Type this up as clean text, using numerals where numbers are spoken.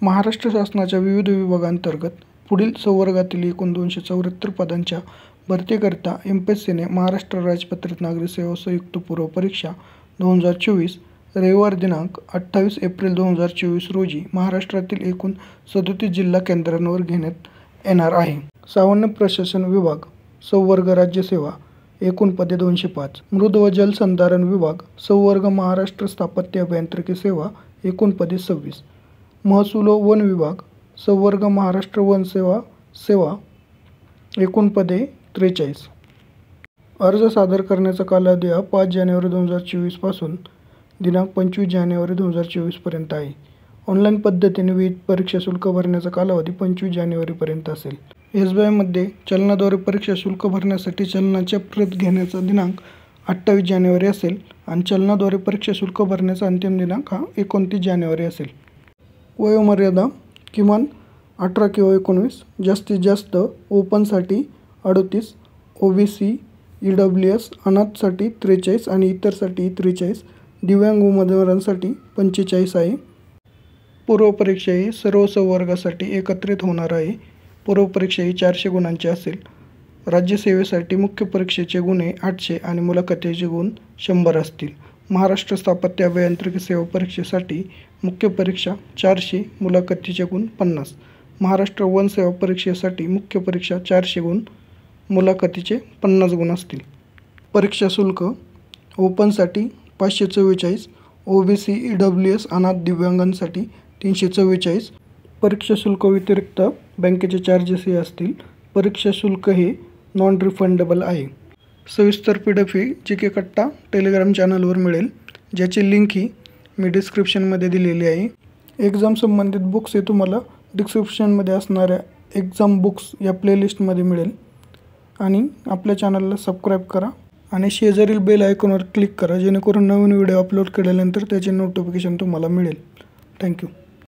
महाराष्ट्र शासनाच्या विविध विभागांतर्गत पुढील संवर्गातील एकूण 274 पदांच्या भरतीकरिता एमपीएससीने महाराष्ट्र राज्य पत्रित नागरी सेवा संयुक्त पूर्व परीक्षा 2024 रविवार दिनांक 28 एप्रिल 2024 रोजी महाराष्ट्रातील एकूण 37 जिल्हा केंद्रांवर घेण्यात येणार आहे। सामान्य प्रशासन विभाग संवर्ग राज्यसेवा एकूण पदे 205, मृद व जलसंधारण विभाग संवर्ग महाराष्ट्र स्थापत्य अभियांत्रिकी सेवा एकूण पदे 26, महसूल व वन विभाग संवर्ग महाराष्ट्र वन सेवा एकूण पदे 43। अर्ज सादर करण्याचा कालावधी 5 जानेवारी 2024 पासून दिनांक 25 जानेवारी 2024 पर्यंत आहे। ऑनलाईन पद्धतीने विविध परीक्षा शुल्क भरण्याचा कालावधी 25 जानेवारीपर्यंत असेल। SBIमध्ये चलनाद्वारे परीक्षा शुल्क भरण्यासाठी चलनाच्या प्रत घेण्याचा दिनांक 28 जानेवारी असेल आणि चलनाद्वारे परीक्षा शुल्क भरण्याचा अंतिम दिनांक 29 जानेवारी असेल। वयोमर्यादा किमान 18 किंवा 19, जास्तीत जास्त ओपनसाठी 38, OBC EWS अनाथसाठी 43 आणि इतरसाठी 43, दिव्यांग उमेदवारांसाठी 45 आहे। पूर्वपरीक्षा ही सर्व संवर्गासाठी एकत्रित होणार आहे। पूर्वपरीक्षा ही 400 गुणांची असेल। राज्यसेवेसाठी मुख्य परीक्षेचे गुण 800 आणि मुलाखतीचे गुण 100 असतील। महाराष्ट्र स्थापत्य अभियांत्रिकी सेवा परीक्षेसाठी मुख्य परीक्षा 400, मुलाखतीचे गुण 50। महाराष्ट्र वन सेवा परीक्षेसाठी मुख्य परीक्षा 400 गुण, मुलाखतीचे 50 गुण असतील। परीक्षा शुल्क ओपनसाठी 544, OBC EWS अनाथ दिव्यांगांसाठी 344। परीक्षा शुल्क व्यतिरिक्त बँकेचे चार्जेसही असतील। परीक्षा शुल्क हे नॉन रिफंडेबल आहे। सविस्तर PDF ही GK कट्टा टेलिग्राम चॅनलवर मिळेल, ज्याची लिंक ही मी डिस्क्रिप्शनमध्ये दिलेली आहे। एक्झाम संबंधित बुक्स हे तुम्हाला डिस्क्रिप्शनमध्ये असणाऱ्या एक्झाम बुक्स या प्लेलिस्टमध्ये मिळेल। आणि आपल्या चॅनलला सबस्क्राईब करा आणि शेजारील बेल आयकॉनवर क्लिक करा, जेणेकरून नवीन व्हिडिओ अपलोड केल्यानंतर त्याचे नोटिफिकेशन तुम्हाला मिळेल। थँक्यू।